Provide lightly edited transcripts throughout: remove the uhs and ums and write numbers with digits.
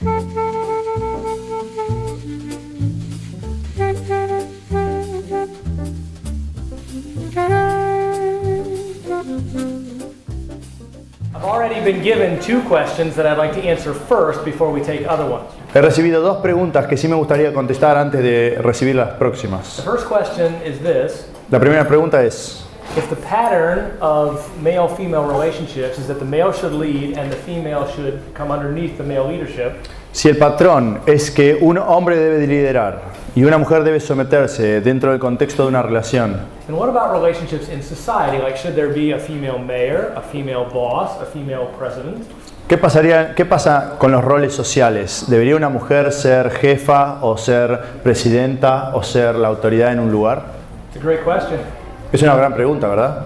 I've already been given two questions that I'd like to answer first before we take other ones. He recibido dos preguntas que sí me gustaría contestar antes de recibir las próximas. The first question is this. La primera pregunta es: If the pattern of male-female relationships is that the male should lead and the female should come underneath the male leadership, si el patrón es que un hombre debe liderar y una mujer debe someterse dentro del contexto de una relación, then what about relationships in society? Like, should there be a female mayor, a female boss, a female president? ¿qué pasa con los roles sociales? ¿Debería una mujer ser jefa o ser presidenta o ser la autoridad en un lugar? It's a great question. Es una gran pregunta, ¿verdad?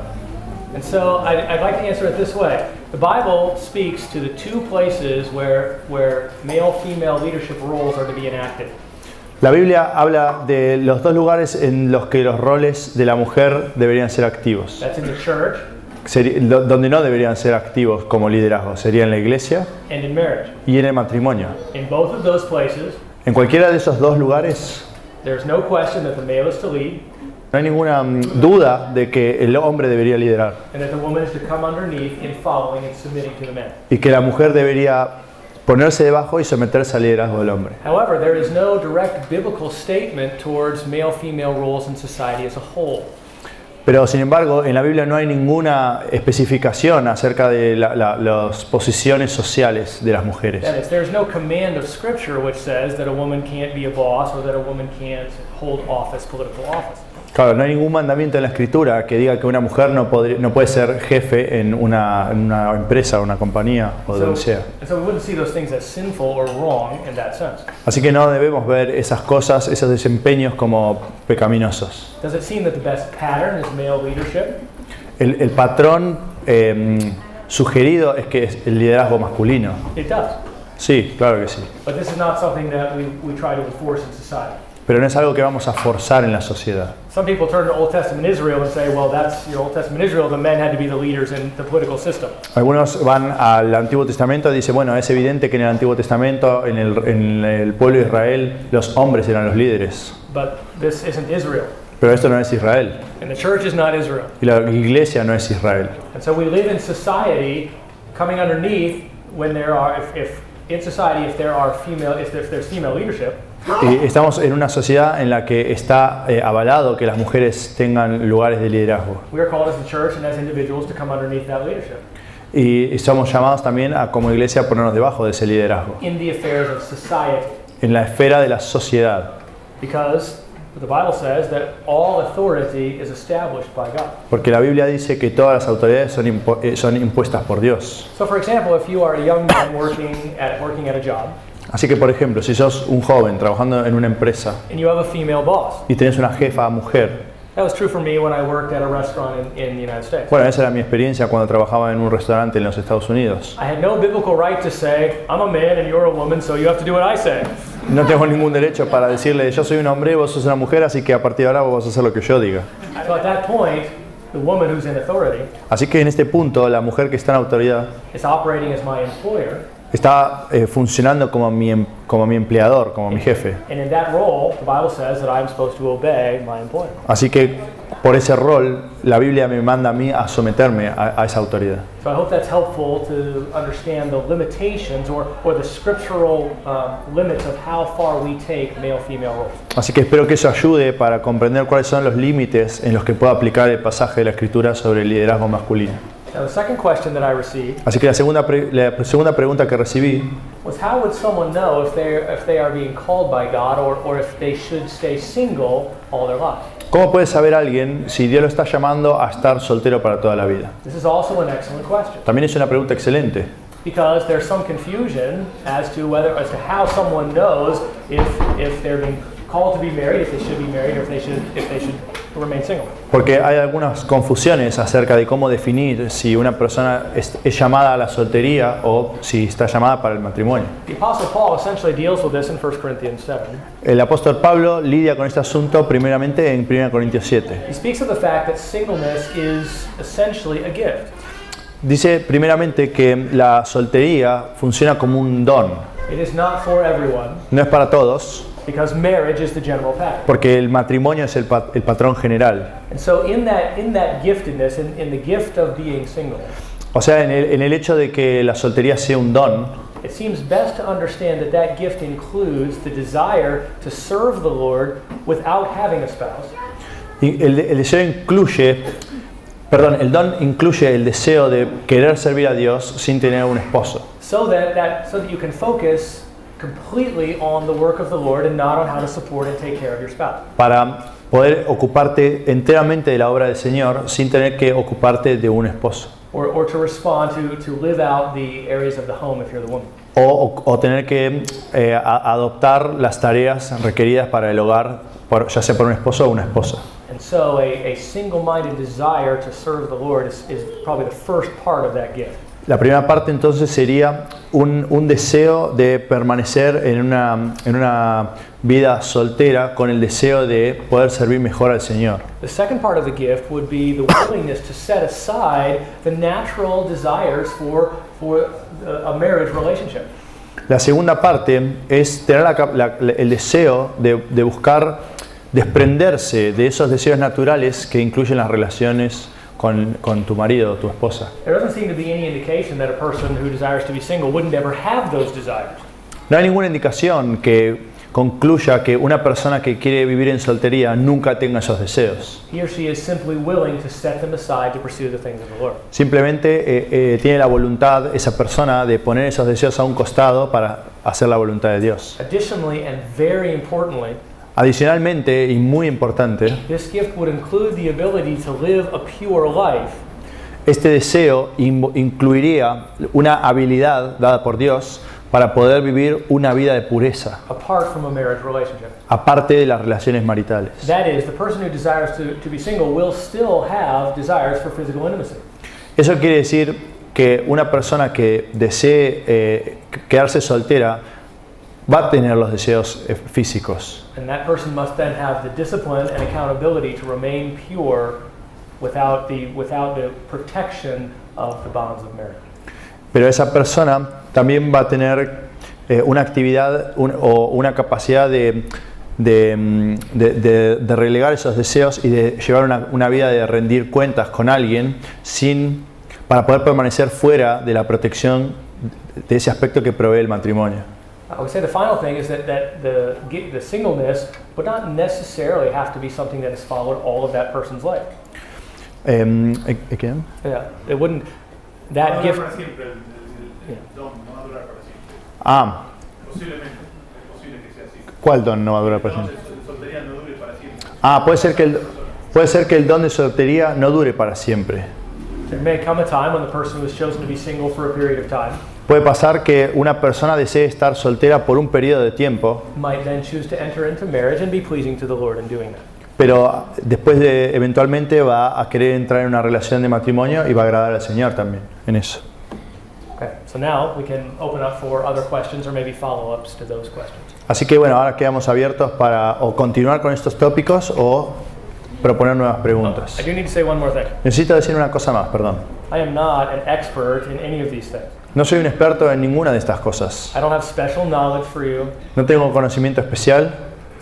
And so I'd like to answer it this way. The Bible speaks to the two places where male-female leadership roles are to be enacted. La Biblia habla de los dos lugares en los que los roles de la mujer deberían ser activos. That's in the church Donde no deberían ser activos como liderazgo sería en la iglesia and in marriage. y en el matrimonio. In both of those places, En cualquiera de esos dos lugares there's no question that the male is to lead no hay ninguna duda de que el hombre debería liderar and that the woman is to come underneath in following and submitting to the man. y que la mujer debería ponerse debajo y someterse al liderazgo del hombre. However, there is no direct biblical statement towards male-female roles in society as a whole. Pero sin embargo, en la Biblia no hay ninguna especificación acerca de las posiciones sociales de las mujeres. That is, there's no command of Scripture which says that a woman can't be a boss or that a woman can't hold office, political office. Claro, no hay ningún mandamiento en la Escritura que diga que una mujer no puede ser jefe en una empresa, una compañía o donde sea. And so we wouldn't see those things as sinful or wrong in that sense. Así que no debemos ver esas cosas, esos desempeños como pecaminosos. Does it seem that the best pattern is male leadership? El patrón sugerido es que es el liderazgo masculino. It does. Sí, claro que sí. But this is not something that we try to enforce in society. Pero no es algo que vamos a forzar en la sociedad. Some people turn to Old Testament Israel and say, well, that's your Old Testament Israel, the men had to be the leaders in the political system. Algunos van al Antiguo Testamento y dicen, bueno, es evidente que en el Antiguo Testamento, en el pueblo de Israel, los hombres eran los líderes. But this isn't Israel. Pero esto no es Israel. And the church is not Israel. Y la iglesia no es Israel. And so we live in society coming underneath when there are, if there's female leadership. Estamos en una sociedad en la que está avalado que las mujeres tengan lugares de liderazgo. We are called as the church and as individuals to come underneath that leadership. Y somos llamados también a, como iglesia, a ponernos debajo de ese liderazgo. In the affairs of society. En la esfera de la sociedad. Because the Bible says that all authority is established by God. Porque la Biblia dice que todas las autoridades son impuestas por Dios. So for example, if you are a young man working at a job. Así que, por ejemplo, si sos un joven trabajando en una empresa and you have a female boss. y tenés una jefa mujer. That was true for me when I worked at a restaurant in the United States. Bueno, esa era mi experiencia cuando trabajaba en un restaurante en los Estados Unidos. I had no biblical right to say, I'm a man and you're a woman, so you have to do what I say. No tengo ningún derecho para decirle, yo soy un hombre, vos sos una mujer, así que a partir de ahora vos vas a hacer lo que yo diga. So at that point, the woman who's in authority Así que en este punto, la mujer que está en autoridad is operating as my employer. Está funcionando como mi empleador, como mi jefe. And in that role, the Bible says that I'm supposed to obey my employer. Así que por ese rol, la Biblia me manda a mí a someterme a esa autoridad. So I hope that's helpful to understand the limitations or the scriptural limits of how far we take male-female roles. Así que espero que eso ayude para comprender cuáles son los límites en los que puedo aplicar el pasaje de la Escritura sobre el liderazgo masculino. Now, the second question that I received Así que la segunda pregunta que recibí was, how would someone know if they are being called by God or if they should stay single all their life? ¿Cómo puede saber alguien si Dios lo está llamando a estar soltero para toda la vida? This is also an excellent question. También es una pregunta excelente. Because there's some confusion as to how someone knows if they're being called to be married, if they should be married, or if they should remain single. Porque hay algunas confusiones acerca de cómo definir si una persona es llamada a la soltería o si está llamada para el matrimonio. The Apostle Paul essentially deals with this in 1 Corinthians 7. El apóstol Pablo lidia con este asunto primeramente en 1 Corintios 7. He speaks of the fact that singleness is essentially a gift. Dice primeramente que la soltería funciona como un don. It is not for everyone, no es para todos, because marriage is the general pattern. porque el matrimonio es el patrón general. And so in that giftedness, in the gift of being single, O sea, en el hecho de que la soltería sea un don, it seems best to understand that that gift includes the desire to serve the Lord without having a spouse. y el deseo incluye, perdón, el don incluye el deseo de querer servir a Dios sin tener un esposo. So that you can focus completely on the work of the Lord and not on how to support and take care of your spouse. Para poder ocuparte enteramente de la obra del Señor sin tener que ocuparte de un esposo. Or to respond to live out the areas of the home if you're the woman. O tener que adoptar las tareas requeridas para el hogar, ya sea por un esposo o una esposa. And so a single-minded desire to serve the Lord is probably the first part of that gift. La primera parte entonces sería un deseo de permanecer en una vida soltera con el deseo de poder servir mejor al Señor. The second part of the gift would be the willingness to set aside the natural desires for a marriage relationship. La segunda parte es tener el deseo de buscar desprenderse de esos deseos naturales que incluyen las relaciones con tu marido o tu esposa. There doesn't seem to be any indication that a person who desires to be single wouldn't ever have those desires. No hay ninguna indicación que concluya que una persona que quiere vivir en soltería nunca tenga esos deseos. He or she is simply willing to set them aside to pursue the things of the Lord. Simplemente tiene la voluntad esa persona de poner esos deseos a un costado para hacer la voluntad de Dios. Additionally, and very importantly, Adicionalmente, y muy importante, this gift would include the ability to live a pure life este deseo incluiría una habilidad dada por Dios para poder vivir una vida de pureza, apart from a marriage relationship. aparte de las relaciones maritales. That is, the person who desires to be single will still have desires for physical intimacy. Eso quiere decir que una persona que desee quedarse soltera va a tener los deseos físicos. And that person must then have the discipline and accountability to remain pure without the protection of the bonds of marriage. Pero esa persona también va a tener una actividad o una capacidad de relegar esos deseos y de llevar una vida de rendir cuentas con alguien para poder permanecer fuera de la protección de ese aspecto que provee el matrimonio. I would say the final thing is that the singleness would not necessarily have to be something that is followed all of that person's life. ¿Again? Yeah, it wouldn't. That gift. Para siempre, el don no va a durar para siempre. Ah, Posiblemente, es posible que sea así. ¿cuál don no va a durar para El don siempre? de soltería no dure para siempre. Ah, puede ser que el don de soltería no dure para siempre. There may come a time when the person who has chosen to be single for a period of time Puede pasar que una persona desee estar soltera por un periodo de tiempo, might then choose to enter into marriage and be pleasing to the Lord in doing that. pero después eventualmente va a querer entrar en una relación de matrimonio y va a agradar al Señor también en eso. Okay, so now we can open up for other questions or maybe follow-ups to those questions. Así que bueno, ahora quedamos abiertos para o continuar con estos tópicos o proponer nuevas preguntas. I do need to say one more thing. Necesito decir una cosa más, perdón. I am not an expert in any of these things. No soy un experto en ninguna de estas cosas. I don't have special knowledge for you, No tengo conocimiento especial,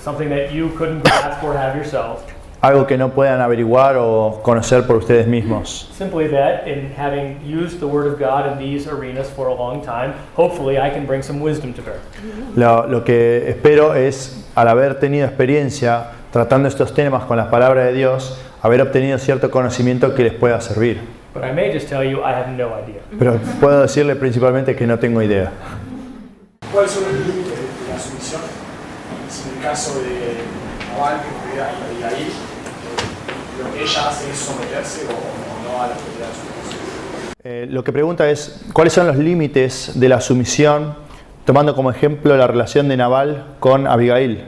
something that you couldn't grasp or have yourself. algo que no puedan averiguar o conocer por ustedes mismos. Simply that in having used the Word of God in these arenas for a long time, hopefully I can bring some wisdom to bear. Lo que espero es, al haber tenido experiencia tratando estos temas con la palabra de Dios, haber obtenido cierto conocimiento que les pueda servir. But I may just tell you I have no idea. Pero puedo decirle principalmente que no tengo idea. ¿Cuáles son los límites de la sumisión? Si en el caso de Naval, que fue ahí, lo que ella hace es someterse o no a la autoridad de su Lo que pregunta es, ¿cuáles son los límites de la sumisión, tomando como ejemplo la relación de Nabal con Abigail?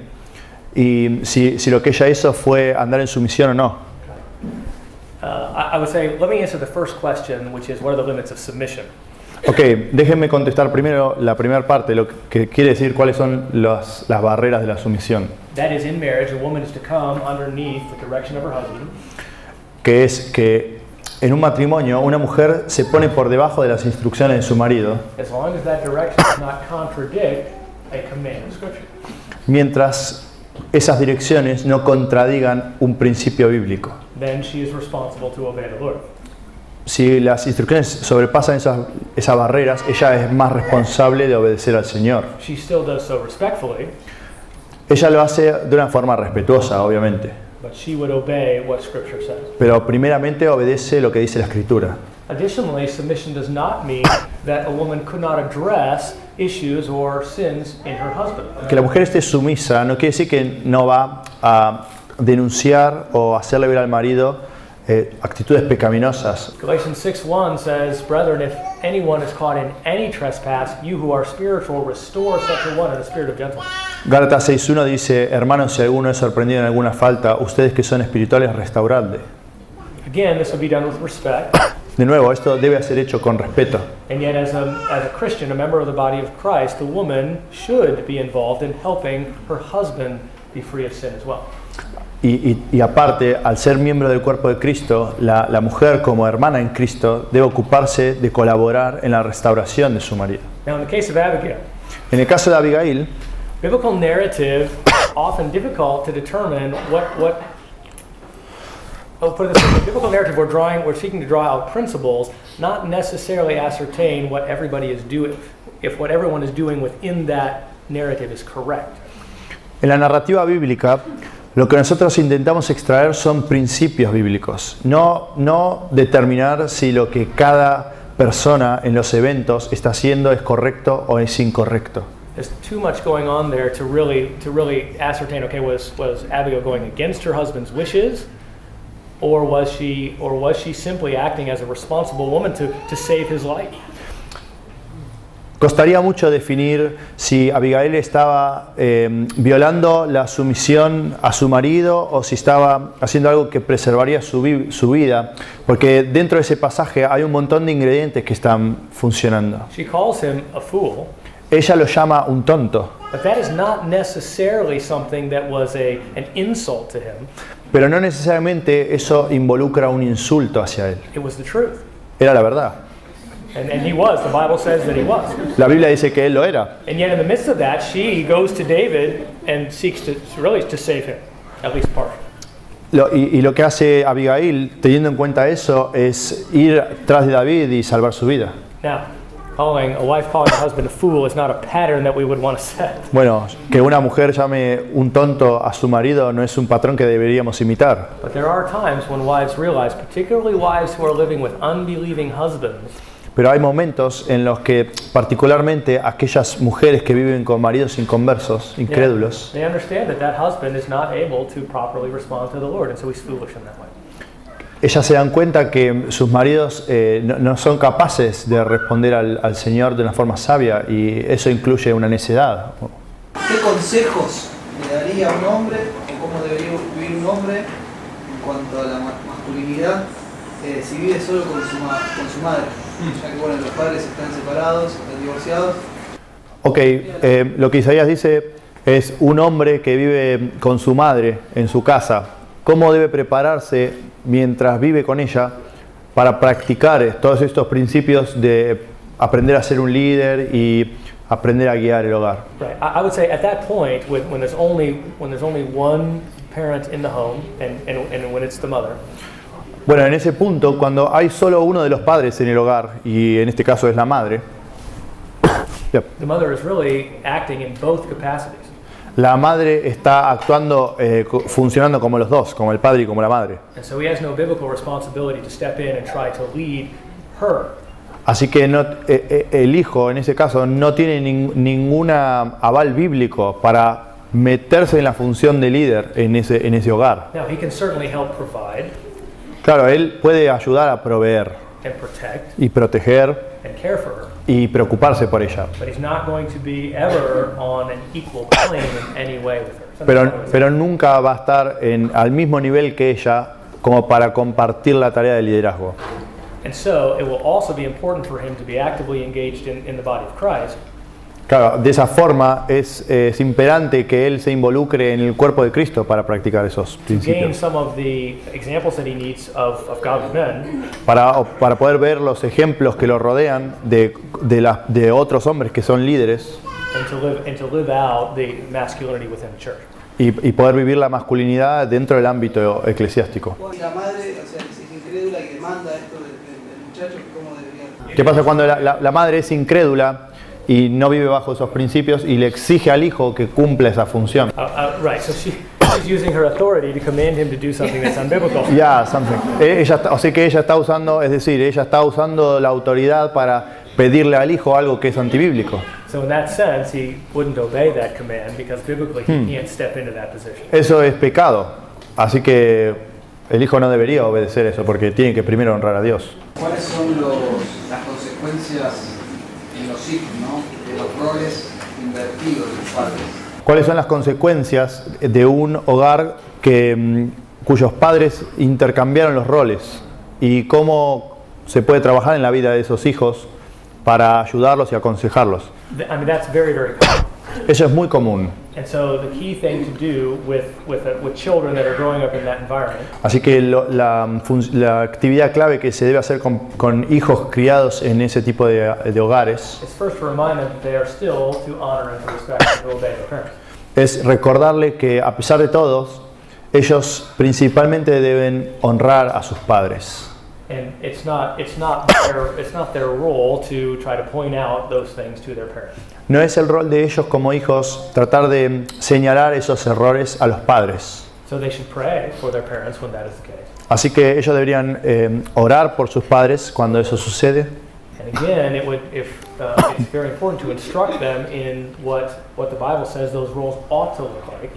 Y si lo que ella hizo fue andar en sumisión o no. I would say, let me answer the first question, which is what are the limits of submission? Ok, déjenme contestar primero la primera parte, lo que quiere decir cuáles son las barreras de la sumisión. That is, in marriage, a woman is to come underneath the direction of her husband, Que es que en un matrimonio una mujer se pone por debajo de las instrucciones de su marido, as long as that direction does not contradict a command of Scripture. mientras esas direcciones no contradigan un principio bíblico. Then she is responsible to obey the Lord. Si las instrucciones sobrepasan esas barreras, ella es más responsable de obedecer al Señor. She still does so respectfully, Ella lo hace de una forma respetuosa, obviamente, but she would obey what Scripture says. pero primeramente obedece lo que dice la Escritura. Additionally, submission does not mean that a woman could not address issues or sins in her husband. Que la mujer esté sumisa no quiere decir que no va a denunciar o hacerle ver al marido actitudes pecaminosas. Galatians 6:1 says, "Brethren, if anyone is caught in any trespass, you who are spiritual, restore such a one in a spirit of gentleness." Gálatas 6.1 dice, hermanos, si alguno es sorprendido en alguna falta, ustedes que son espirituales, restauradle. Again, this will be done with respect. De nuevo, esto debe ser hecho con respeto. And yet, as a Christian, a member of the body of Christ, the woman should be involved in helping her husband be free of sin as well. Y aparte, al ser miembro del cuerpo de Cristo, la mujer como hermana en Cristo debe ocuparse de colaborar en la restauración de su marido. Now, in the case of Abigail, En el caso de Abigail, biblical narrative often difficult to determine put it this way, biblical narrative we're seeking to draw out principles, not necessarily ascertain what everybody is doing, if what everyone is doing within that narrative is correct. en la narrativa bíblica, lo que nosotros intentamos extraer son principios bíblicos, no determinar si lo que cada persona en los eventos está haciendo es correcto o es incorrecto. There's too much going on there to really ascertain, okay, was Abigail going against her husband's wishes, or was she simply acting as a responsible woman to save his life? Costaría mucho definir si Abigail estaba violando la sumisión a su marido o si estaba haciendo algo que preservaría su vida, porque dentro de ese pasaje hay un montón de ingredientes que están funcionando. She calls him a fool, Ella lo llama un tonto, but that is not necessarily something that was an insult to him. pero no necesariamente eso involucra un insulto hacia él. It was the truth. Era la verdad. And he was. The Bible says that he was. La Biblia dice que él lo era. And yet in the midst of that, she goes to David and seeks to save him, at least partially. Y lo que hace Abigail, teniendo en cuenta eso, es ir tras de David y salvar su vida. Now, a wife calling a husband a fool is not a pattern that we would want to set. Bueno, que una mujer llame un tonto a su marido no es un patrón que deberíamos imitar. But there are times when wives realize, particularly wives who are living with unbelieving husbands, Pero hay momentos en los que, particularmente aquellas mujeres que viven con maridos inconversos, incrédulos, they understand that husband is not able to properly respond to the Lord, and so he's foolish in that way. ellas se dan cuenta que sus maridos no son capaces de responder al Señor de una forma sabia, y eso incluye una necedad. ¿Qué consejos le daría a un hombre o cómo debería vivir un hombre en cuanto a la masculinidad si vive solo con su madre? Ya que bueno, los padres están separados, están divorciados. Ok, lo que Isaías dice es un hombre que vive con su madre en su casa. ¿Cómo debe prepararse mientras vive con ella para practicar todos estos principios de aprender a ser un líder y aprender a guiar el hogar? Right. I would say at that point, when there's only one parent in the home, and when it's the mother, Bueno, en ese punto, cuando hay solo uno de los padres en el hogar, y en este caso es la madre, the mother is really acting in both capacities. la madre está actuando, funcionando como los dos, como el padre y como la madre. And so he has no biblical responsibility to step in and try to lead her. Así que el hijo, en ese caso, no tiene ninguna aval bíblico para meterse en la función de líder en ese hogar. Now, he can certainly help provide Claro, él puede ayudar a proveer and protect y proteger and care for her, y preocuparse por ella. but he's not going to be ever on an equal plane in any way with her. Pero nunca va a estar al mismo nivel que ella como para compartir la tarea de liderazgo. And so it will also be important for him to be actively engaged in the body of Christ. Claro, de esa forma es imperante que él se involucre en el cuerpo de Cristo para practicar esos gain principios. some of the examples that he needs of godly men, Para poder ver los ejemplos que lo rodean de otros hombres que son líderes and to live out the masculinity within the church. y poder vivir la masculinidad dentro del ámbito eclesiástico. Y la madre, o sea, si es incrédula y demanda esto del muchacho, ¿cómo debería? ¿Qué pasa cuando la madre es incrédula y no vive bajo esos principios y le exige al hijo que cumpla esa función? Right, so she's using her authority to command him to do something that's unbiblical. Ya, something. O sea que ella está usando, es decir, ella está usando la autoridad para pedirle al hijo algo que es antibíblico. So in that sense, he wouldn't obey that command because biblically he can't step into that position. Eso es pecado. Así que el hijo no debería obedecer eso porque tiene que primero honrar a Dios. ¿Cuáles son las consecuencias en los hijos, ¿no? De los roles invertidos de los padres? ¿Cuáles son las consecuencias de un hogar cuyos padres intercambiaron los roles? ¿Y cómo se puede trabajar en la vida de esos hijos para ayudarlos y aconsejarlos? I mean, that's very, very common. Eso es muy común. And so the key thing to do with children that are growing up in that environment Así que la actividad clave que se debe hacer con hijos criados en ese tipo de hogares is first to remind them that they are still to honor and to respect and to obey their parents. es recordarle que a pesar de todos, ellos principalmente deben honrar a sus padres. And it's not their role to try to point out those things to their parents. No es el rol de ellos como hijos tratar de señalar esos errores a los padres. So they should pray for their parents when that is the case. Así que ellos deberían orar por sus padres cuando eso sucede. And again, it's very important to instruct them in what the Bible says those roles ought to look like.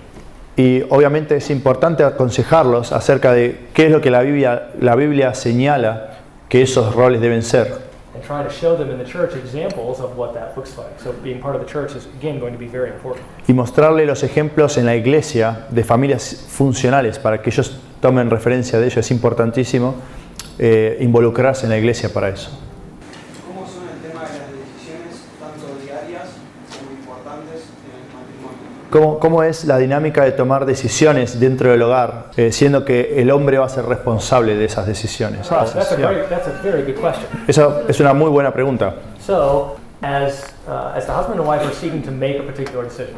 Y obviamente es importante aconsejarlos acerca de qué es lo que la Biblia señala que esos roles deben ser. And try to show them in the church examples of what that looks like. So being part of the church is again going to be very important. Y mostrarle los ejemplos en la iglesia de familias funcionales para que ellos tomen referencia de ello. Es importantísimo involucrarse en la iglesia para eso. ¿Cómo son el tema de las decisiones, tanto diarias como importantes en el matrimonio? ¿Cómo es la dinámica de tomar decisiones dentro del hogar, siendo que el hombre va a ser responsable de esas decisiones? That's a very good question. Esa es una muy buena pregunta. So as the husband and wife are seeking to make a particular decision,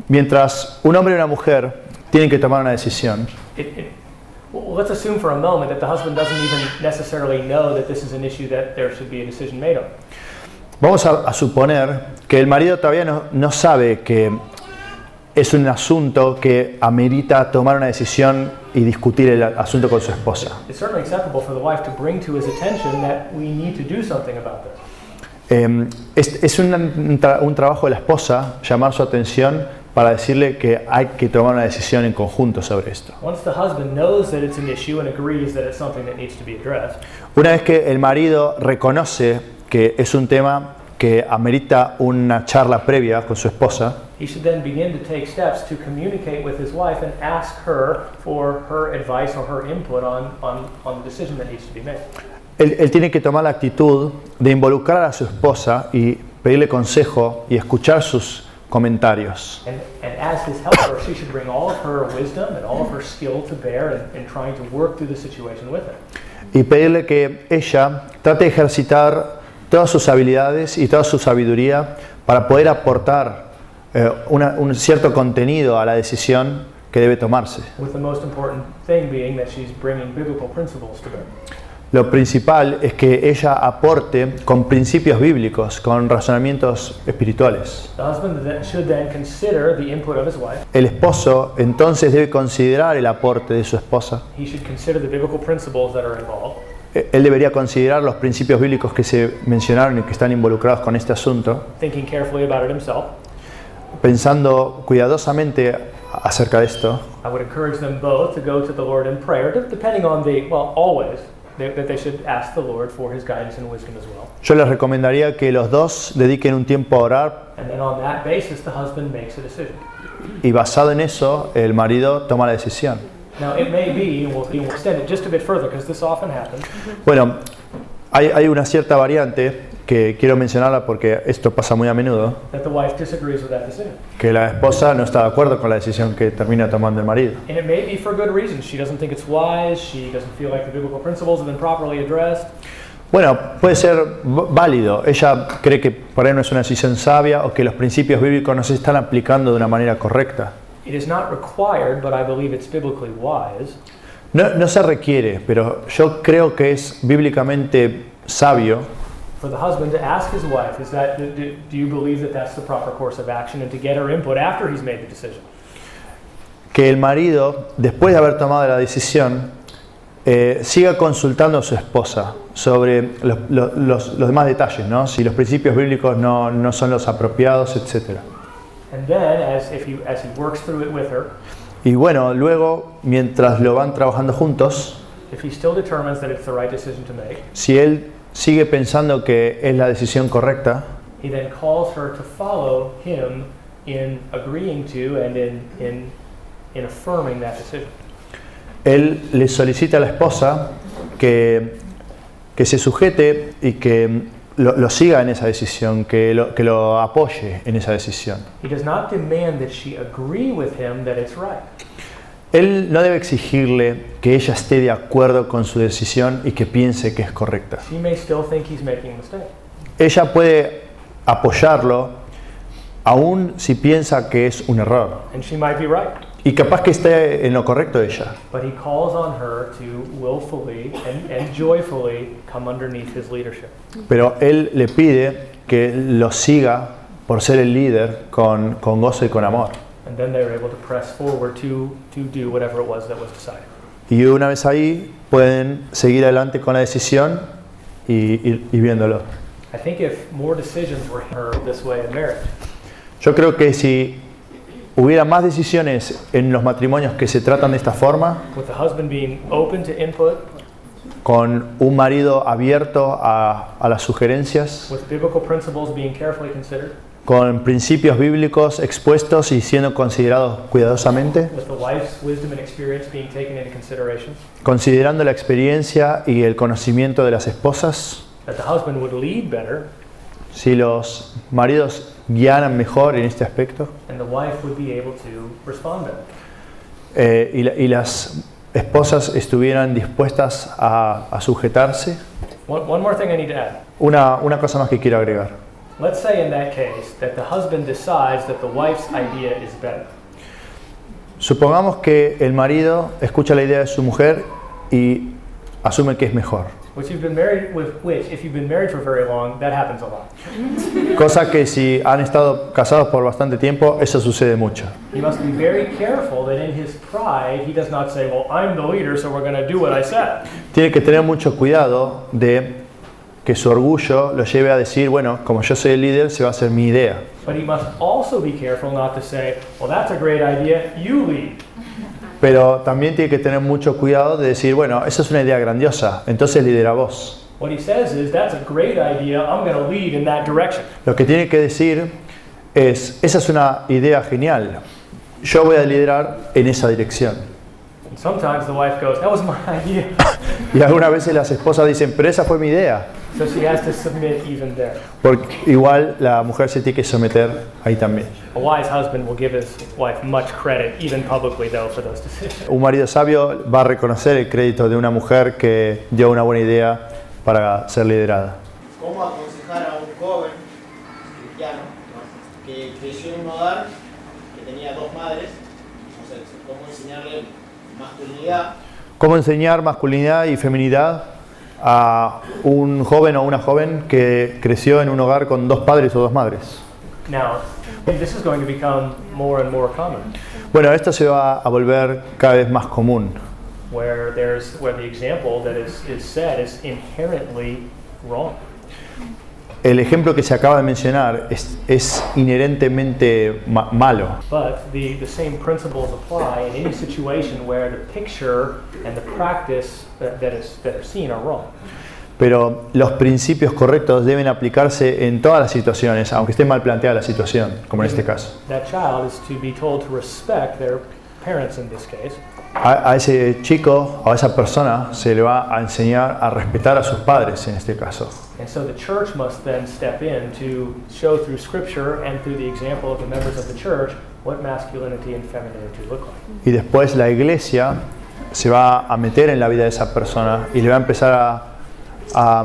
Mientras un hombre y una mujer tienen que tomar una decisión, well, let's assume for a moment that the husband doesn't even necessarily know that this is an issue that there should be a decision made on. vamos a suponer que el marido todavía no sabe que es un asunto que amerita tomar una decisión y discutir el asunto con su esposa. It's certainly acceptable for the wife to bring to his attention that we need to do something about this. Es un trabajo de la esposa llamar su atención para decirle que hay que tomar una decisión en conjunto sobre esto. Once the husband knows that it's an issue and agrees that it's something that needs to be addressed, Una vez que el marido reconoce que es un tema que amerita una charla previa con su esposa, he should then begin to take steps to communicate with his wife and ask her for her advice or her input on the decision that needs to be made. él tiene que tomar la actitud de involucrar a su esposa y pedirle consejo y escuchar sus comentarios. And as his helper, she should bring all of her wisdom and all of her skill to bear in trying to work through the situation with him. Y pedirle que ella trate de ejercitar todas sus habilidades y toda su sabiduría para poder aportar un cierto contenido a la decisión que debe tomarse. With the most important thing being that she's bringing biblical principles to bear. Lo principal es que ella aporte con principios bíblicos, con razonamientos espirituales. The husband should then consider the input of his wife. El esposo entonces debe considerar el aporte de su esposa. He should consider the biblical principles that are involved. Él debería considerar los principios bíblicos que se mencionaron y que están involucrados con este asunto, Thinking carefully about it himself. pensando cuidadosamente acerca de esto. I would encourage them both to go to the Lord in prayer, depending on always, that they should ask the Lord for His guidance and wisdom as well. Yo les recomendaría que los dos dediquen un tiempo a orar And then on that basis, the husband makes a decision. y basado en eso el marido toma la decisión. Now, it may be, and we'll extend it just a bit further because this often happens, Bueno, hay una cierta variante que quiero mencionarla porque esto pasa muy a menudo, that the wife disagrees with that decision. que la esposa no está de acuerdo con la decisión que termina tomando el marido. And it may be for good reasons. She doesn't think it's wise. She doesn't feel like the biblical principles have been properly addressed. Bueno, puede ser válido. Ella cree que por ahí no es una decisión sabia o que los principios bíblicos no se están aplicando de una manera correcta. It is not required, but I believe it's biblically wise No se requiere, pero yo creo que es bíblicamente sabio for the husband to ask his wife, do you believe that that's the proper course of action, and to get her input after he's made the decision. que el marido, después de haber tomado la decisión, siga consultando a su esposa sobre los demás detalles, ¿no? Si los principios bíblicos no son los apropiados, etc. And then, as he works through it with her, Y bueno, luego, mientras lo van trabajando juntos, if he still determines that it's the right decision to make, si él sigue pensando que es la decisión correcta, he then calls her to follow him in agreeing to and in affirming that decision. él le solicita a la esposa que se sujete y que lo siga en esa decisión, que lo apoye en esa decisión. He does not demand that she agree with him that it's right. Él no debe exigirle que ella esté de acuerdo con su decisión y que piense que es correcta. She may still think he's making a mistake. Ella puede apoyarlo aun si piensa que es un error. And she might be right. Y capaz que esté en lo correcto ella. But he calls on her to willfully and joyfully come underneath his leadership. Pero él le pide que lo siga por ser el líder con gozo y con amor. And then they're able to press forward to do whatever it was that was decided. Y una vez ahí pueden seguir adelante con la decisión y viéndolo. I think if more decisions were her this way in marriage, Yo creo que si hubiera más decisiones en los matrimonios que se tratan de esta forma, with the husband being open to input, con un marido abierto a las sugerencias, with biblical principles being carefully considered, con principios bíblicos expuestos y siendo considerados cuidadosamente, with the wife's wisdom and experience being taken into consideration, considerando la experiencia y el conocimiento de las esposas, that the husband would lead better si los maridos guiaran mejor en este aspecto and the wife would be able to respond better. y las esposas estuvieran dispuestas a sujetarse. One more thing I need to add. Una cosa más que quiero agregar. Let's say in that case that the husband decides that the wife's idea is better. Supongamos que el marido escucha la idea de su mujer y asume que es mejor. If you've been married for very long, that happens a lot. Cosa que si han estado casados por bastante tiempo, eso sucede mucho. He must be very careful that in his pride he does not say, well, I'm the leader, so we're going to do what I said. Tiene que tener mucho cuidado de que su orgullo lo lleve a decir, bueno, como yo soy el líder, se va a hacer mi idea. But he must also be careful not to say, well, that's a great idea, you lead. Pero también tiene que tener mucho cuidado de decir, bueno, eso es una idea grandiosa, entonces lidera vos. What he says is, that's a great idea, I'm going to lead in that direction. Lo que tiene que decir es, esa es una idea genial, yo voy a liderar en esa dirección. And sometimes the wife goes, that was my idea. Y algunas veces las esposas dicen, pero esa fue mi idea. So she has to submit even there. Porque igual la mujer se tiene que someter ahí también. A wise husband will give his wife much credit, even publicly though, for those decisions. Un marido sabio va a reconocer el crédito de una mujer que dio una buena idea para ser liderada. ¿Cómo aconsejar a un joven cristiano, ¿no?, que creció en un hogar que tenía dos madres? O sea, ¿cómo enseñarle masculinidad? ¿Cómo enseñar masculinidad y feminidad a un joven o una joven que creció en un hogar con dos padres o dos madres? Now, this is going to become more and more common, Bueno, esto se va a volver cada vez más común, where the example that is set is inherently wrong. el ejemplo que se acaba de mencionar es inherentemente malo. But the same principles apply in any situation where the picture and the practice that are seen are wrong. Pero los principios correctos deben aplicarse en todas las situaciones, aunque esté mal planteada la situación, como en este caso. That child is to be told to respect their parents in this case. a ese chico o a esa persona se le va a enseñar a respetar a sus padres en este caso. And so the church must then step in to show through Scripture and through the example of the members of the church what masculinity and femininity look like. Y después la iglesia se va a meter en la vida de esa persona y le va a empezar a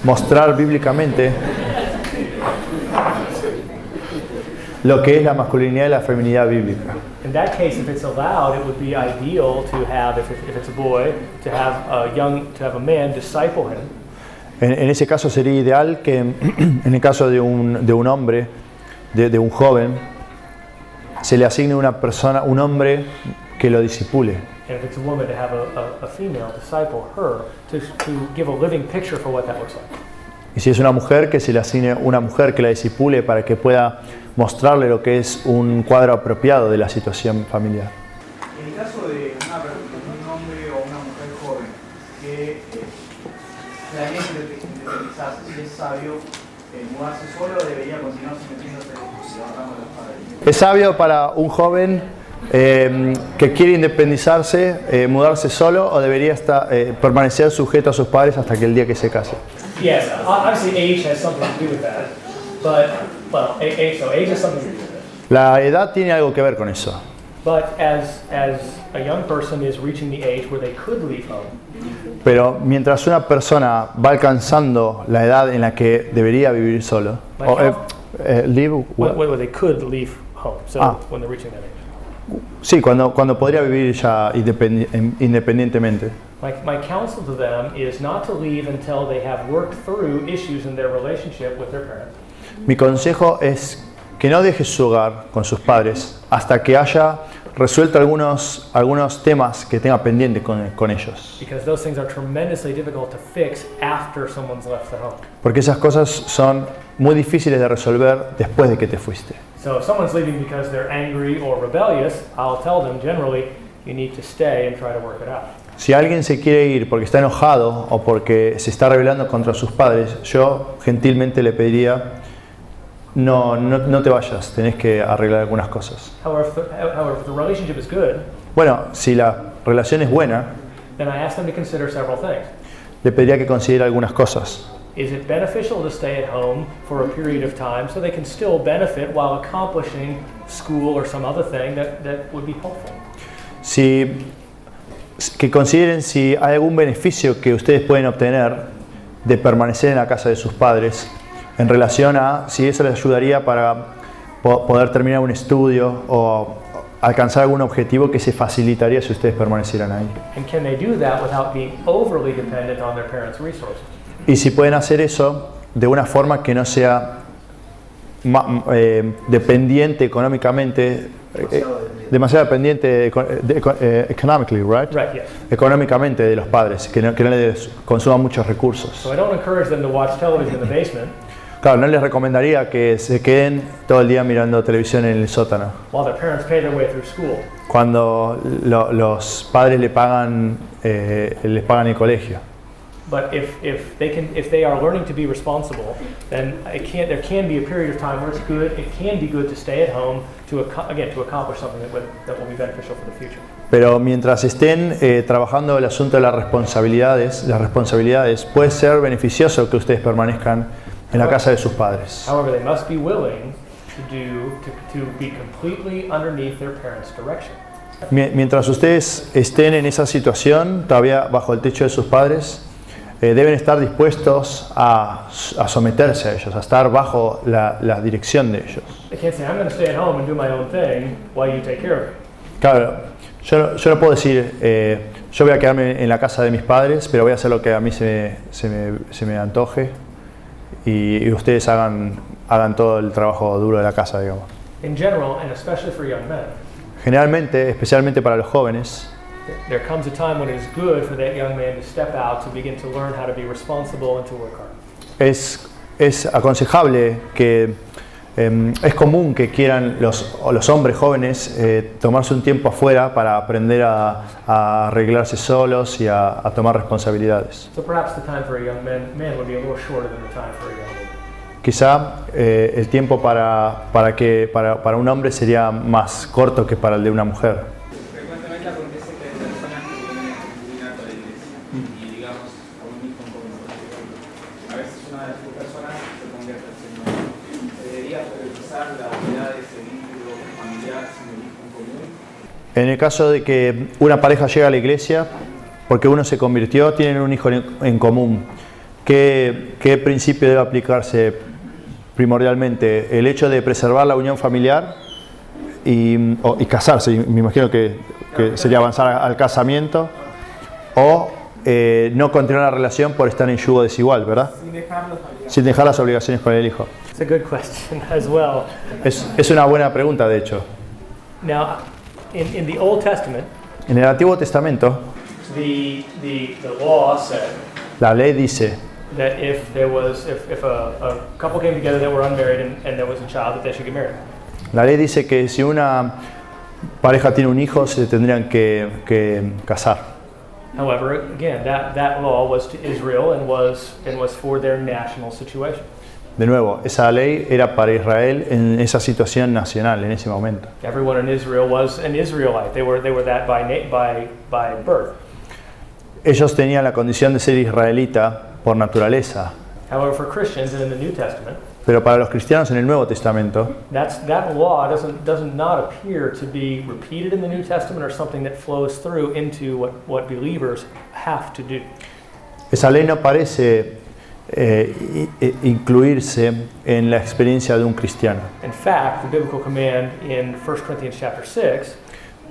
mostrar bíblicamente lo que es la masculinidad y la feminidad bíblica. In that case, if it's allowed, it would be ideal to have, if it's a boy, to have a man disciple him. En ese caso sería ideal que en el caso de un hombre, de un joven, se le asigne una persona, un hombre que lo discipule. And if it's a woman, to have a female disciple her to give a living picture for what that looks like. Y si es una mujer, que se le asigne una mujer que la discipule para que pueda mostrarle lo que es un cuadro apropiado de la situación familiar. En el caso de un hombre o una mujer joven que planea independizarse, si es sabio mudarse solo o debería continuar sometiéndose a los ramos de los padres. Es sabio para un joven que quiere independizarse, mudarse solo, o debería permanecer sujeto a sus padres hasta que el día que se case. Yes, obviously age has something to do with that, but age has something to do with it. La edad tiene algo que ver con eso. But as a young person is reaching the age where they could leave home, Pero mientras una persona va alcanzando la edad en la que debería vivir solo, o, live, where they could leave home, so when they're reaching that age. sí, cuando podría vivir ya independientemente. My counsel to them is not to leave until they have worked through issues in their relationship with their parents. Mi consejo es que no deje su hogar con sus padres hasta que haya resuelto algunos temas que tenga pendiente con ellos. Because those things are tremendously difficult to fix after someone's left the home. Porque esas cosas son muy difíciles de resolver después de que te fuiste. So if someone's leaving because they're angry or rebellious, I'll tell them generally you need to stay and try to work it out. Si alguien se quiere ir porque está enojado o porque se está rebelando contra sus padres, yo gentilmente le pediría, no te vayas, tenés que arreglar algunas cosas. However, if the relationship is good, Bueno, si la relación es buena, then I ask them to consider several things. le pediría que considere algunas cosas. Is it beneficial to stay at home for a period of time so they can still benefit while accomplishing school or some other thing that would be helpful? Que consideren si hay algún beneficio que ustedes pueden obtener de permanecer en la casa de sus padres en relación a si eso les ayudaría para poder terminar un estudio o alcanzar algún objetivo que se facilitaría si ustedes permanecieran ahí. And can they do that without being overly dependent on their parents' resources? Y si pueden hacer eso de una forma que no sea dependiente económicamente, demasiado dependiente economically, right? Right, yes. Económicamente de los padres, que no les consuman muchos recursos. So I don't encourage them to watch television in the basement Claro, no les recomendaría que se queden todo el día mirando televisión en el sótano, while their parents pay their way through school. cuando los padres les pagan el colegio. But if they are learning to be responsible, then there can be a period of time where it can be good to stay at home to accomplish something that will be beneficial for the future. Pero mientras estén trabajando el asunto de las responsabilidades, puede ser beneficioso que ustedes permanezcan en la casa de sus padres. However, they must be willing to be completely underneath their parents' direction. Mientras ustedes estén en esa situación, todavía bajo el techo de sus padres, deben estar dispuestos a someterse a ellos, a estar bajo la dirección de ellos. They can't say, I'm going to stay at home and do my own thing while you take care of it. Claro, yo no puedo decir, yo voy a quedarme en la casa de mis padres, pero voy a hacer lo que a mí se me antoje y ustedes hagan todo el trabajo duro de la casa, digamos. In general, and especially for young men, Generalmente, especialmente para los jóvenes, there comes a time when it is good for that young man to step out to begin to learn how to be responsible and to work hard. es aconsejable que es común que quieran los hombres jóvenes tomarse un tiempo afuera para aprender a arreglarse solos y a tomar responsabilidades. So perhaps the time for a young man would be a little shorter than the time for a young woman. Quizá el tiempo para un hombre sería más corto que para el de una mujer. Frecuentemente acontece que En el caso de que una pareja llega a la iglesia porque uno se convirtió, tienen un hijo en común, ¿qué principio debe aplicarse primordialmente? ¿El hecho de preservar la unión familiar y casarse? Me imagino que sería avanzar al casamiento, o no continuar la relación por estar en yugo desigual, ¿verdad? Sin dejar las obligaciones con el hijo. It's a good question as well. Es una buena pregunta, de hecho. Now, in the Old Testament, En el Antiguo Testamento, the law said la ley dice that if a couple came together that were unmarried and there was a child, that they should get married. La ley dice que si una pareja tiene un hijo, se tendrían que casar. However, again, that law was to Israel and was for their national situation. De nuevo, esa ley era para Israel en esa situación nacional, en ese momento. Everyone in Israel was an Israelite. They were that by birth. Ellos tenían la condición de ser israelita por naturaleza, However, for Christians and in the New Testament, pero para los cristianos en el Nuevo Testamento, that law does not appear to be repeated in the New Testament or something that flows through into what believers have to do. esa ley no parece incluirse en la experiencia de un cristiano. In fact, the biblical command in 1 Corinthians chapter 6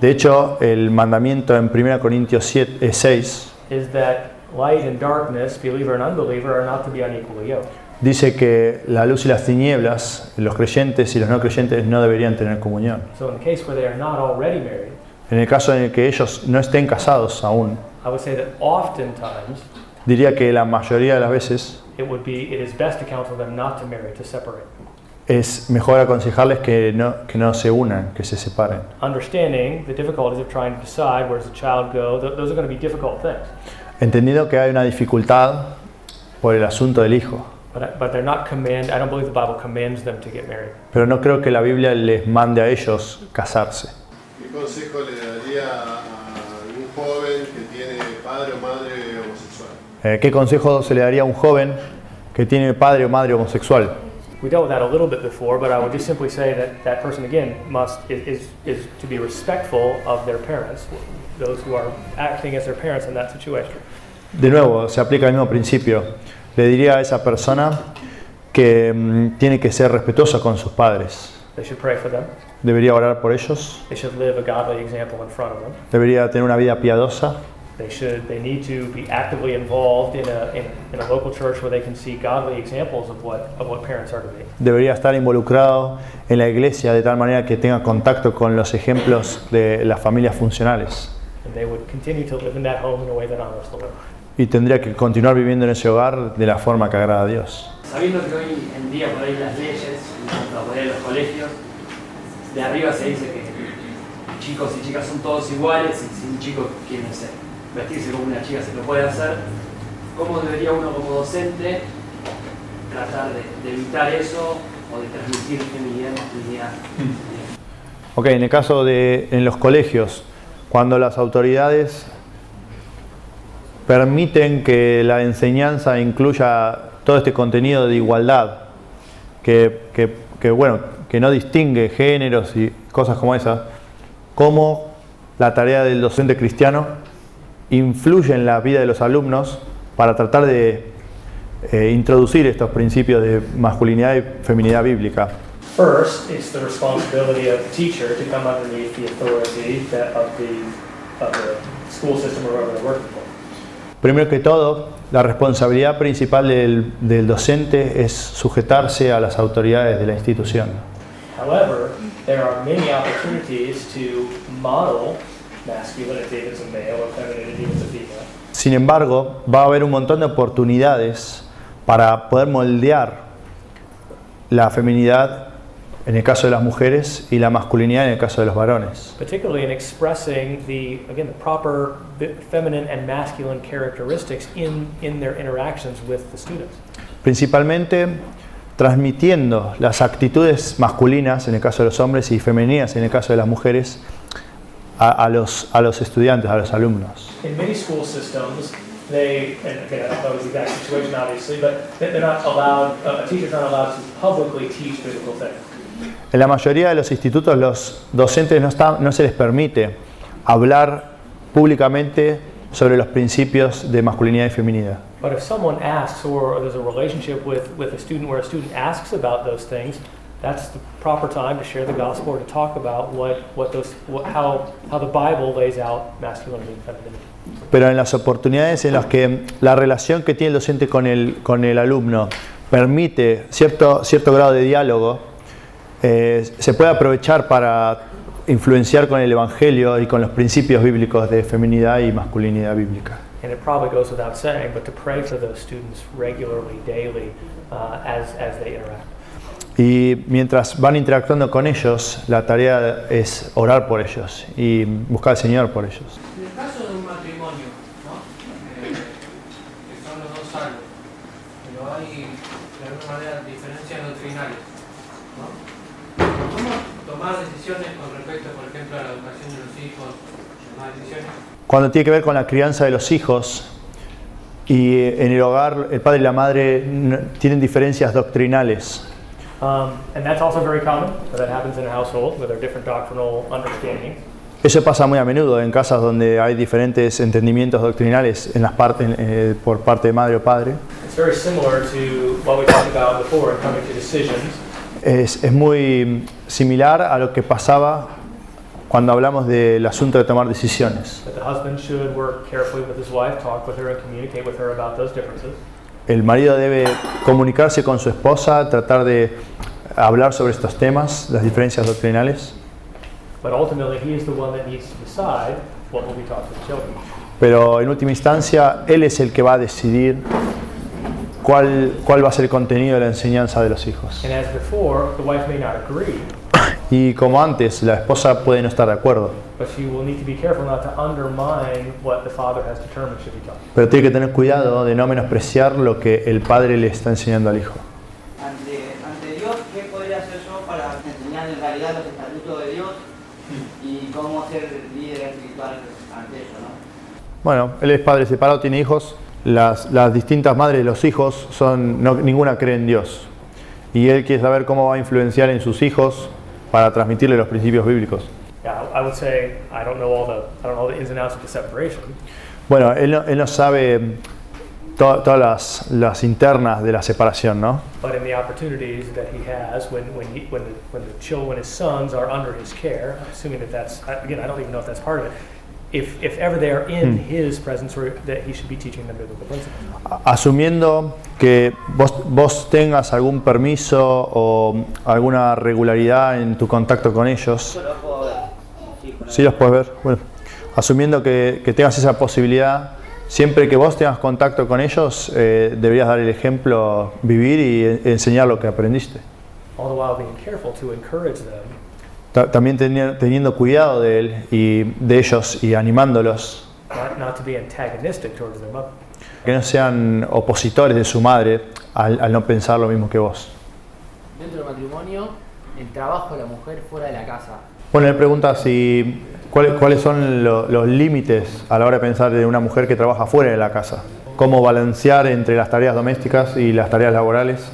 De hecho, el mandamiento en 1 Corintios 6 is that light and darkness, believer and unbeliever, are not to be unequally yoked. dice que la luz y las tinieblas, los creyentes y los no creyentes, no deberían tener comunión. So in the case where they are not already married, En el caso en el que ellos no estén casados aún, I would say that oftentimes diría que la mayoría de las veces it is best to counsel them not to marry, to separate. es mejor aconsejarles que no se unan, que se separen. Understanding the difficulties of trying to decide where does the child go, those are going to be difficult things. Entendiendo que hay una dificultad por el asunto del hijo, But they're not I don't believe the Bible commands them to get married. pero no creo que la Biblia les mande a ellos casarse. ¿Qué consejo le daría a algún joven que tiene padre o madre homosexual? ¿Qué consejo se le daría a un joven que tiene padre o madre homosexual? We dealt with that a little bit before, but I would just simply say that person again is to be respectful of their parents, those who are acting as their parents in that situation. De nuevo, se aplica el mismo principio. Le diría a esa persona que tiene que ser respetuosa con sus padres. They should pray for them. Debería orar por ellos. They should live a godly example in front of them. Debería tener una vida piadosa. They need to be actively involved in a local church where they can see godly examples of what parents are to be. Debería estar involucrado en la iglesia de tal manera que tenga contacto con los ejemplos de las familias funcionales. And they would continue to live in that home in a way that honors the Lord. Y tendría que continuar viviendo en ese hogar de la forma que agrada a Dios. Sabiendo que hoy en día por ahí las leyes, en cuanto a poder los colegios, de arriba se dice que chicos y chicas son todos iguales y si un chico quiere vestirse como una chica se lo puede hacer, ¿cómo debería uno como docente tratar de evitar eso o de transmitir feminidad y masculinidad? Ok, en el caso en los colegios, cuando las autoridades permiten que la enseñanza incluya todo este contenido de igualdad, que no distingue géneros y cosas como esas, cómo la tarea del docente cristiano influye en la vida de los alumnos para tratar de introducir estos principios de masculinidad y feminidad bíblica. First, it's the responsibility of the teacher to come underneath the authority of the school system or wherever they're working for. Primero que todo, la responsabilidad principal del docente es sujetarse a las autoridades de la institución. However, there are many opportunities to model masculinity as a male or femininity as a female. Sin embargo, va a haber un montón de oportunidades para poder moldear la feminidad en el caso de las mujeres y la masculinidad en el caso de los varones. Particularly in expressing the proper feminine and masculine characteristics in their interactions with the students. Principalmente transmitiendo las actitudes masculinas en el caso de los hombres y femeninas en el caso de las mujeres a los estudiantes, a los alumnos. In many school systems, and again, I don't know the exact situation obviously, but they're not allowed, a teacher's not allowed to publicly teach biblical things. En la mayoría de los institutos los docentes no se les permite hablar públicamente sobre los principios de masculinidad y feminidad. But if someone asks, or there's a relationship with a student where a student asks about those things, that's the proper time to share the gospel or to talk about how the Bible lays out masculinity and femininity. Pero en las oportunidades en las que la relación que tiene el docente con el alumno permite cierto grado de diálogo, se puede aprovechar para influenciar con el Evangelio y con los principios bíblicos de feminidad y masculinidad bíblica. And it probably goes without saying, but to pray for those students regularly, daily, as they interact. Y mientras van interactuando con ellos, la tarea es orar por ellos y buscar al Señor por ellos. En el caso de un matrimonio, ¿no? Que son los dos salvos, pero hay de alguna manera diferencias doctrinales, ¿no? ¿Cómo tomar decisiones con respecto, por ejemplo, a la educación de los hijos, tomar decisiones? Cuando tiene que ver con la crianza de los hijos y en el hogar el padre y la madre tienen diferencias doctrinales. And that's also very common. That happens in a household with their different doctrinal understandings. Eso pasa muy a menudo en casas donde hay diferentes entendimientos doctrinales por parte de madre o padre. It's very similar to what we talked about before in coming to decisions. Es muy similar a lo que pasaba cuando hablamos del asunto de tomar decisiones. That the husband should work carefully with his wife, talk with her and communicate with her about those differences. El marido debe comunicarse con su esposa, tratar de hablar sobre estos temas, las diferencias doctrinales. But ultimately, he is the one that needs to decide what will be taught to the children. Pero en última instancia, él es el que va a decidir cuál va a ser el contenido de la enseñanza de los hijos. And as before, the wife may not agree, Y como antes, la esposa puede no estar de acuerdo, but she will need to be careful not to undermine what the father has determined should be taught. pero tiene que tener cuidado de no menospreciar lo que el padre le está enseñando al hijo. Ante Dios, ¿qué podría hacer yo para enseñar en realidad los estatutos de Dios y cómo ser líder espiritual ante ellos, ¿no? Bueno, él es padre separado, tiene hijos. Las distintas madres de los hijos ninguna cree en Dios. Y él quiere saber cómo va a influenciar en sus hijos para transmitirle los principios bíblicos. Yeah, I would say I don't know all the ins and outs of the separation. Bueno, él no sabe todas las internas de la separación, ¿no? But in the opportunities that he has when his sons are under his care, assuming that's again, I don't even know if that's part of it. If ever they are in his presence, or that he should be teaching them biblical principles. Asumiendo que vos tengas algún permiso o alguna regularidad en tu contacto con ellos. Yo lo puedo ver. Sí, los puedes ver. Bueno, asumiendo que tengas esa posibilidad, siempre que vos tengas contacto con ellos, deberías dar el ejemplo, vivir y enseñar lo que aprendiste. All the while being careful to encourage them. También teniendo cuidado de él y de ellos y animándolos. Not to be antagonistic towards their mother. Que no sean opositores de su madre al no pensar lo mismo que vos. Dentro del matrimonio, el trabajo de la mujer fuera de la casa. Bueno, él pregunta cuáles son los límites a la hora de pensar de una mujer que trabaja fuera de la casa. Cómo balancear entre las tareas domésticas y las tareas laborales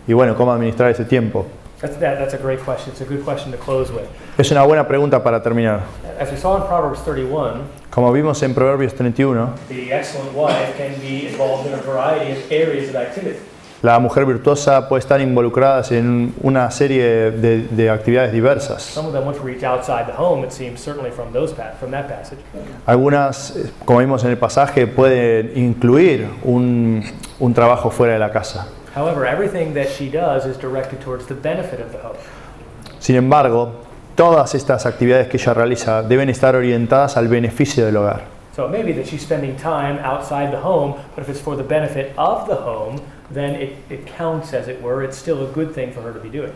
y bueno, cómo administrar ese tiempo. That's a great question. It's a good question to close with. Es una buena pregunta para terminar. As we saw in Proverbs 31, como vimos en Proverbios 31, the excellent wife can be involved in a variety of areas of activity. La mujer virtuosa puede estar involucrada en una serie de actividades diversas. Some of them want to reach outside the home, it seems, certainly from that passage. Algunas, como vimos en el pasaje, pueden incluir un trabajo fuera de la casa. However, everything that she does is directed towards the benefit of the home. Sin embargo, todas estas actividades que ella realiza deben estar orientadas al beneficio del hogar. So it may be that she's spending time outside the home, but if it's for the benefit of the home, then it counts, as it were. It's still a good thing for her to be doing.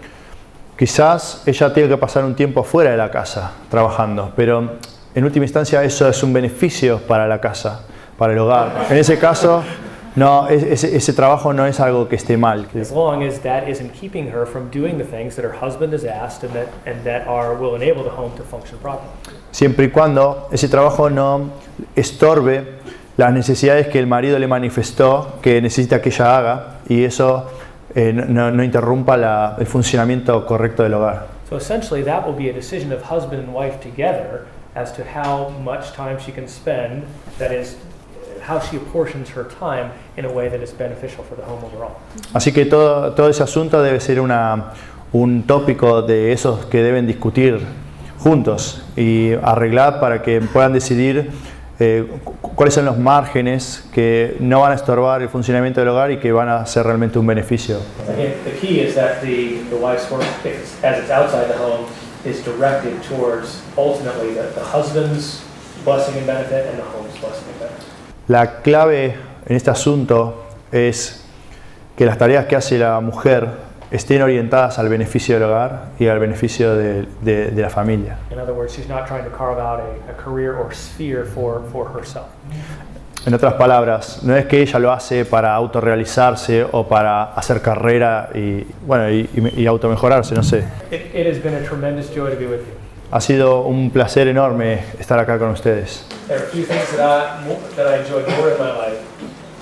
Quizás ella tenga que pasar un tiempo fuera de la casa trabajando, pero en última instancia eso es un beneficio para la casa, para el hogar. En ese caso, no, ese trabajo no es algo que esté mal. As long as that isn't keeping her from doing the things that her husband has asked and that will enable the home to function properly. Siempre y cuando ese trabajo no estorbe las necesidades que el marido le manifestó que necesita que ella haga y eso no interrumpa el funcionamiento correcto del hogar. So essentially that will be a decision of husband and wife together as to how much time she can spend, that is, how she apportions her time in a way that is beneficial for the home overall. Así que todo ese asunto debe ser un tópico de esos que deben discutir juntos y arreglar para que puedan decidir cuáles son los márgenes que no van a estorbar el funcionamiento del hogar y que van a ser realmente un beneficio. Again, the key is that the wife's work, as it's outside the home, is directed towards ultimately the husband's blessing and benefit and the home's blessing and benefit. La clave en este asunto es que las tareas que hace la mujer estén orientadas al beneficio del hogar y al beneficio de la familia. In other words, she's not trying to carve out a career or sphere for herself. En otras palabras, no es que ella lo hace para autorrealizarse o para hacer carrera y automejorarse, no sé. It has been a tremendous joy to be with you. Ha sido un placer enorme estar acá con ustedes. There are a few things that I enjoy more in my life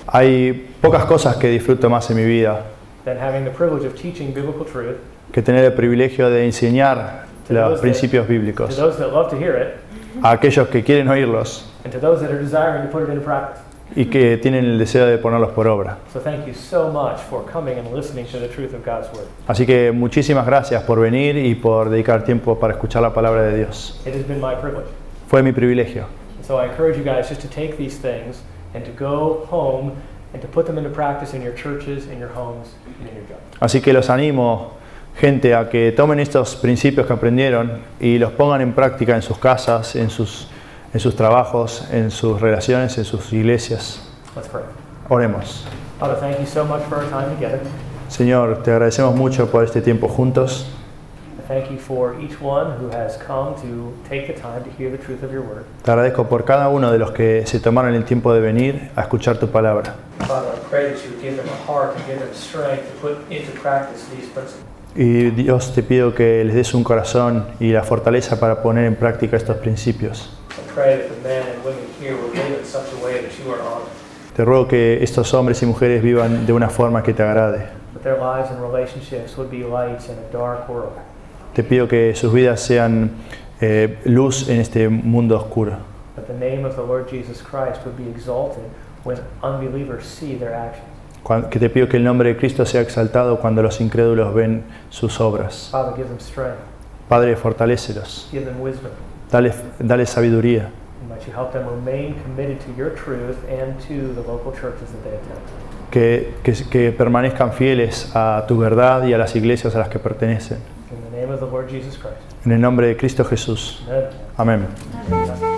Hay pocas cosas que disfruto más en mi vida than having the privilege of teaching biblical truth que tener el privilegio de enseñar los principios to bíblicos those that love to hear it a aquellos que quieren oírlos and to those that are desiring to put it into practice. y que tienen el deseo de ponerlos por obra. So thank you so much for coming and listening to the truth of God's Word. Así que muchísimas gracias por venir y por dedicar tiempo para escuchar la palabra de Dios. It has been my privilege. Fue mi privilegio. So I encourage you guys just to take these things and to go home and to put them into practice in your churches, in your homes, and in your jobs. Así que los animo, gente, a que tomen estos principios que aprendieron y los pongan en práctica en sus casas, en sus trabajos, en sus relaciones, en sus iglesias. Let's pray. Oremos. Father, thank you so much for our time together. Señor, te agradecemos mucho por este tiempo juntos. I thank you for each one who has come to take the time to hear the truth of your word. Te agradezco por cada uno de los que se tomaron el tiempo de venir a escuchar tu palabra. Father, I pray that you would give them a heart and give them strength to put into practice these principles. Y Dios, te pido que les des un corazón y la fortaleza para poner en práctica estos principios. I pray that the men and women here will live in such a way that you are honored. Te ruego que estos hombres y mujeres vivan de una forma que te agrade. That their lives and relationships would be lights in a dark world. Te pido que sus vidas sean luz en este mundo oscuro. That the name of the Lord Jesus Christ would be exalted when unbelievers see their actions. Que te pido que el nombre de Cristo sea exaltado cuando los incrédulos ven sus obras. Father, give them strength. Padre, fortalécelos. Give them wisdom. Dale sabiduría. And might you help them remain committed to your truth and to the local churches that they attend. Que permanezcan fieles a tu verdad y a las iglesias a las que pertenecen. In the name of the Lord Jesus Christ. En el nombre de Cristo Jesús. Amen. Amén.